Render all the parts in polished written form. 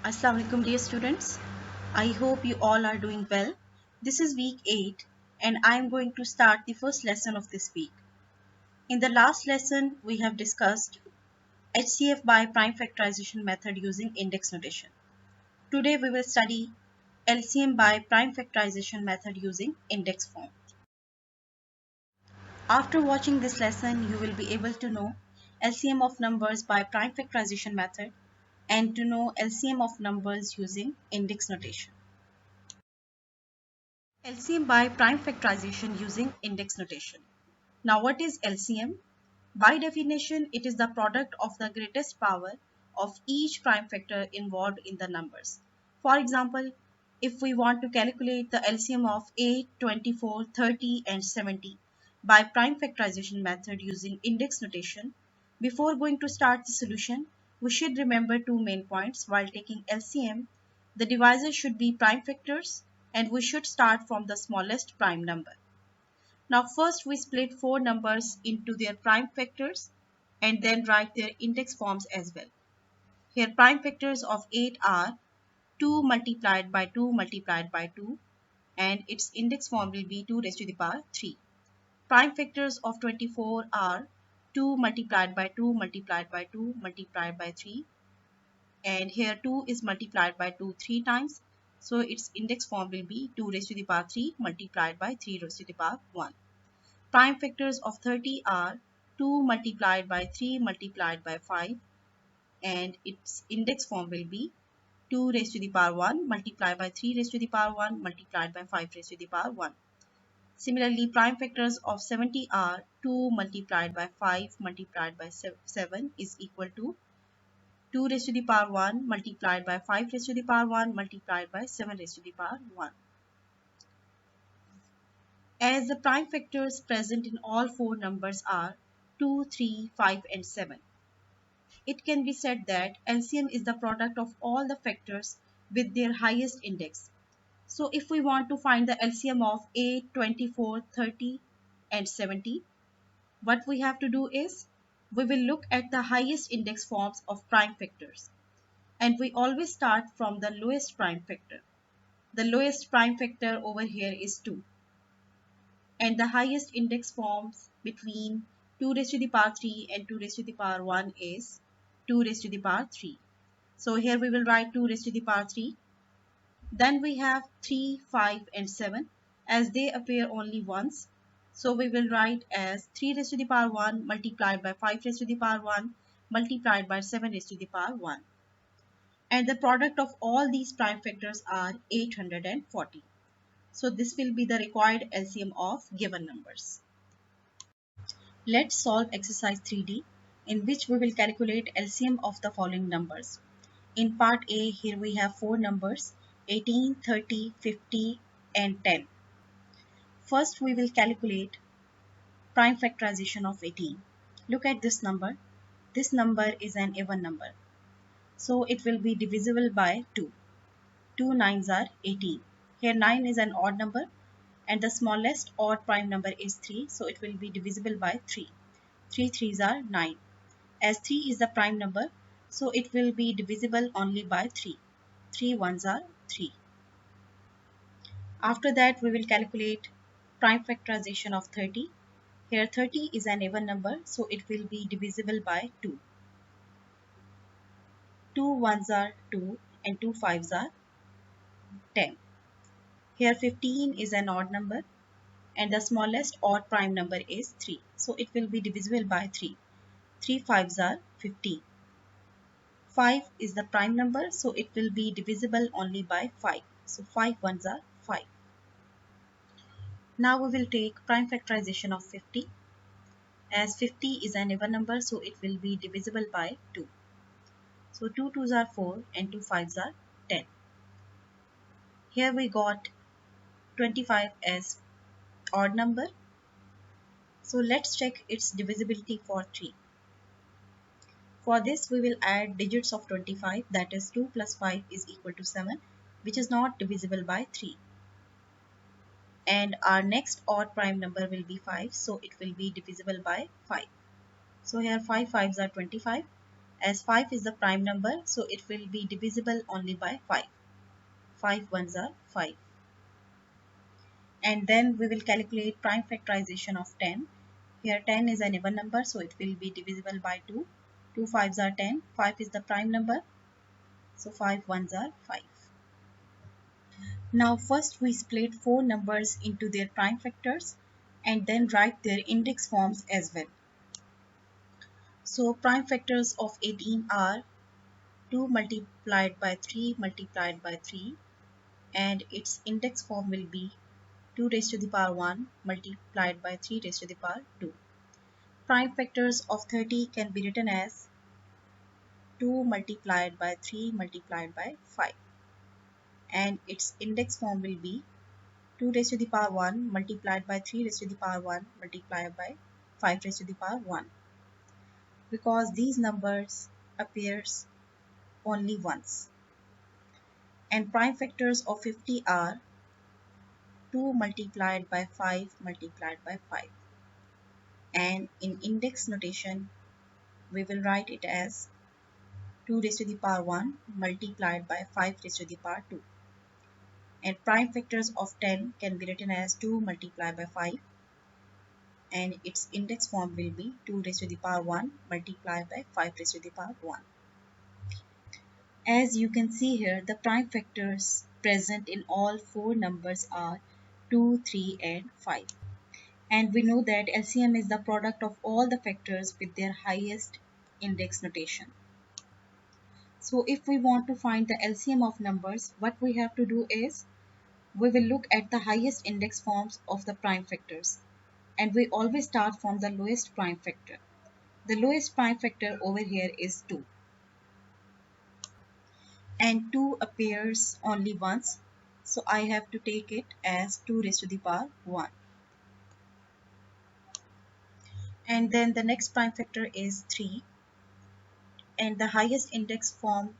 Assalamu alaikum dear students. I hope you all are doing well. This is week 8 and I am going to start the first lesson of this week. In the last lesson we have discussed HCF by prime factorization method using index notation. Today we will study LCM by prime factorization method using index form. After watching this lesson you will be able to know LCM of numbers by prime factorization method and to know LCM of numbers using index notation. LCM by prime factorization using index notation. Now what is LCM? By definition, it is the product of the greatest power of each prime factor involved in the numbers. For example, if we want to calculate the LCM of 8, 24, 30 and 70 by prime factorization method using index notation, before going to start the solution, we should remember two main points. While taking LCM, the divisors should be prime factors and we should start from the smallest prime number. Now first we split four numbers into their prime factors and then write their index forms as well. Here prime factors of 8 are 2 multiplied by 2 multiplied by 2 and its index form will be 2 raised to the power 3. Prime factors of 24 are 2 multiplied by 2 multiplied by 2 multiplied by 3 and here 2 is multiplied by 2 3 times, so its index form will be 2 raised to the power 3 multiplied by 3 raised to the power 1. Prime factors of 30 are 2 multiplied by 3 multiplied by 5 and its index form will be 2 raised to the power 1 multiplied by 3 raised to the power 1 multiplied by 5 raised to the power 1. Similarly, prime factors of 70 are 2 multiplied by 5 multiplied by 7 is equal to 2 raised to the power 1 multiplied by 5 raised to the power 1 multiplied by 7 raised to the power 1. As the prime factors present in all four numbers are 2, 3, 5 and 7, it can be said that LCM is the product of all the factors with their highest index. So if we want to find the LCM of 8, 24, 30 and 70, what we have to do is we will look at the highest index forms of prime factors and we always start from the lowest prime factor. The lowest prime factor over here is 2 and the highest index forms between 2 raised to the power 3 and 2 raised to the power 1 is 2 raised to the power 3. So here we will write 2 raised to the power 3. Then we have 3, 5 and 7 as they appear only once. So we will write as 3 raised to the power 1 multiplied by 5 raised to the power 1 multiplied by 7 raised to the power 1. And the product of all these prime factors are 840. So this will be the required LCM of given numbers. Let's solve exercise 3D in which we will calculate LCM of the following numbers. In part A, here we have four numbers 18, 30, 50 and 10. First we will calculate prime factorization of 18. Look at this number. This number is an even number. So it will be divisible by 2. 2 nines are 18. Here 9 is an odd number and the smallest odd prime number is 3. So it will be divisible by 3. 3 threes are 9. As 3 is the prime number, so it will be divisible only by 3. 3 ones are 3. After that, we will calculate prime factorization of 30. Here 30 is an even number, so it will be divisible by 2. 2 ones are 2 and 2 fives are 10. Here 15 is an odd number and the smallest odd prime number is 3. So it will be divisible by 3. 3 fives are 15. 5 is the prime number, so it will be divisible only by 5. So 5 ones are 5. Now we will take prime factorization of 50. As 50 is an even number, so it will be divisible by 2. So 2 twos are 4 and 2 fives are 10. Here we got 25 as odd number. So let's check its divisibility for 3. For this we will add digits of 25, that is 2 plus 5 is equal to 7, which is not divisible by 3. And our next odd prime number will be 5, so it will be divisible by 5. So here 5 fives are 25 As 5 is the prime number, so it will be divisible only by 5. 5 ones are 5. And then we will calculate prime factorization of 10. Here 10 is an even number, so it will be divisible by 2. 2 5s are 10. 5 is the prime number, so 5 ones are 5. Now first we split 4 numbers into their prime factors and then write their index forms as well. So prime factors of 18 are 2 multiplied by 3 multiplied by 3, and its index form will be 2 raised to the power 1 multiplied by 3 raised to the power 2. Prime factors of 30 can be written as 2 multiplied by 3 multiplied by 5, and its index form will be 2 raised to the power 1 multiplied by 3 raised to the power 1 multiplied by 5 raised to the power 1, because these numbers appears only once. And prime factors of 50 are 2 multiplied by 5 multiplied by 5, and in index notation we will write it as 2 raised to the power 1 multiplied by 5 raised to the power 2. And prime factors of 10 can be written as 2 multiplied by 5, and its index form will be 2 raised to the power 1 multiplied by 5 raised to the power 1. As you can see here, the prime factors present in all 4 numbers are 2, 3 and 5. And we know that LCM is the product of all the factors with their highest index notation. So if we want to find the LCM of numbers, what we have to do is we will look at the highest index forms of the prime factors, and we always start from the lowest prime factor. The lowest prime factor over here is 2, and 2 appears only once, so I have to take it as 2 raised to the power 1. And then the next prime factor is 3, and the highest index form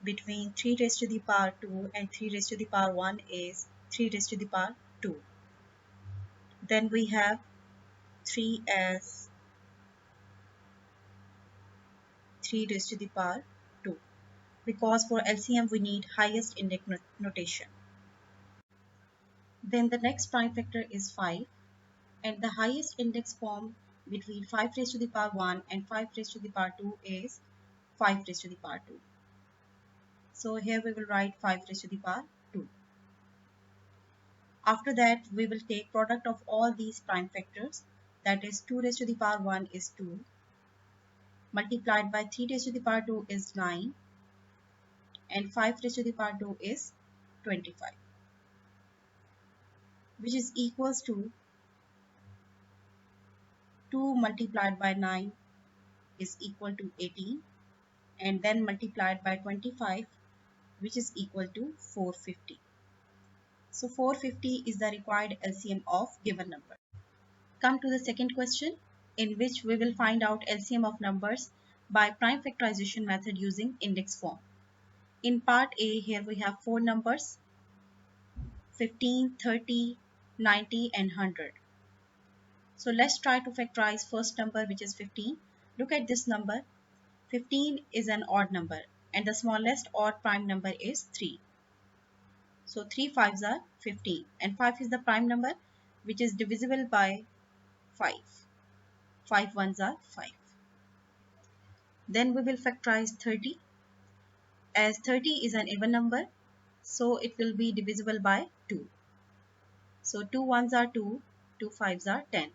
between 3 raised to the power 2 and 3 raised to the power 1 is 3 raised to the power 2. Then we have 3 as 3 raised to the power 2, because for LCM we need highest index notation. Then the next prime factor is 5, and the highest index form between 5 raised to the power 1 and 5 raised to the power 2 is 5 raised to the power 2. So here we will write 5 raised to the power 2. After that, we will take product of all these prime factors, that is 2 raised to the power 1 is 2, multiplied by 3 raised to the power 2 is 9, and 5 raised to the power 2 is 25, which is equals to 2 multiplied by 9 is equal to 18, and then multiplied by 25, which is equal to 450. So 450 is the required LCM of given number. Come to the second question, in which we will find out LCM of numbers by prime factorization method using index form. In part A, here we have 4 numbers, 15, 30, 90 and 100. So let's try to factorize first number, which is 15. Look at this number. 15 is an odd number and the smallest odd prime number is 3. So 3 5s are 15 and 5 is the prime number which is divisible by 5. 5 ones are 5. Then we will factorize 30, as 30 is an even number, so it will be divisible by 2. So 2 ones are 2, 2 5s are 10.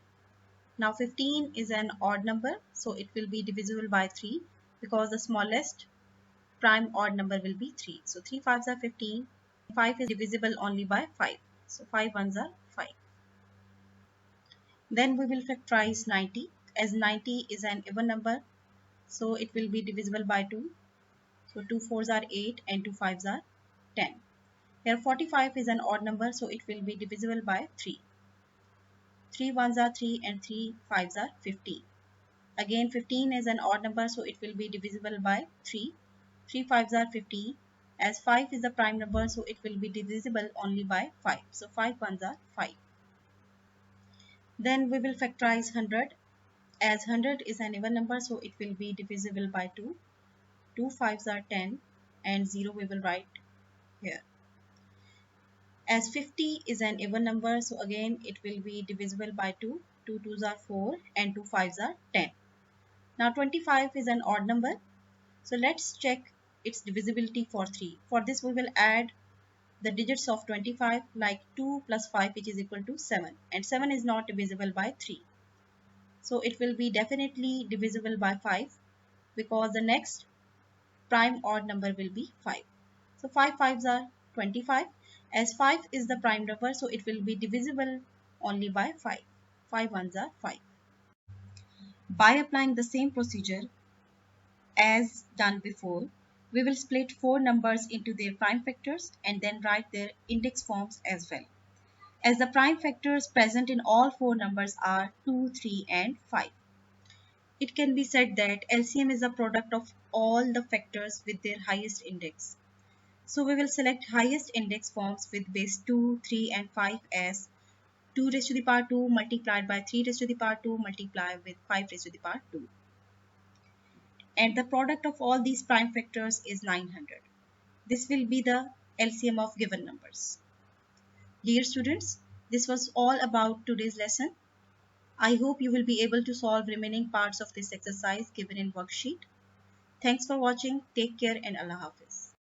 Now 15 is an odd number, so it will be divisible by 3 because the smallest prime odd number will be 3. So 3 5s are 15, 5 is divisible only by 5. So 5 ones are 5. Then we will factorize 90, as 90 is an even number, so it will be divisible by 2. So 2 4s are 8 and 2 5s are 10. Here 45 is an odd number, so it will be divisible by 3. 3 ones are 3 and 3 5s are 15. Again 15 is an odd number, so it will be divisible by 3. 3 5s are 15. As 5 is the prime number, so it will be divisible only by 5. So 5 ones are 5. Then we will factorize 100. As 100 is an even number, so it will be divisible by 2. 2 5s are 10 and 0 we will write here. As 50 is an even number, so again it will be divisible by 2. 2 2s are 4 and 2 5s are 10. Now 25 is an odd number, so let's check its divisibility for 3. For this we will add the digits of 25 like 2 plus 5 which is equal to 7, and 7 is not divisible by 3. So it will be definitely divisible by 5 because the next prime odd number will be 5. So 5 5s are 25. As 5 is the prime number, so it will be divisible only by 5. 5 ones are 5. By applying the same procedure as done before, we will split 4 numbers into their prime factors and then write their index forms as well. As the prime factors present in all 4 numbers are 2, 3 and 5. It can be said that LCM is a product of all the factors with their highest index. So we will select highest index forms with base 2, 3 and 5 as 2 raised to the power 2 multiplied by 3 raised to the power 2 multiplied with 5 raised to the power 2. And the product of all these prime factors is 900. This will be the LCM of given numbers. Dear students, this was all about today's lesson. I hope you will be able to solve remaining parts of this exercise given in worksheet. Thanks for watching. Take care and Allah Hafiz.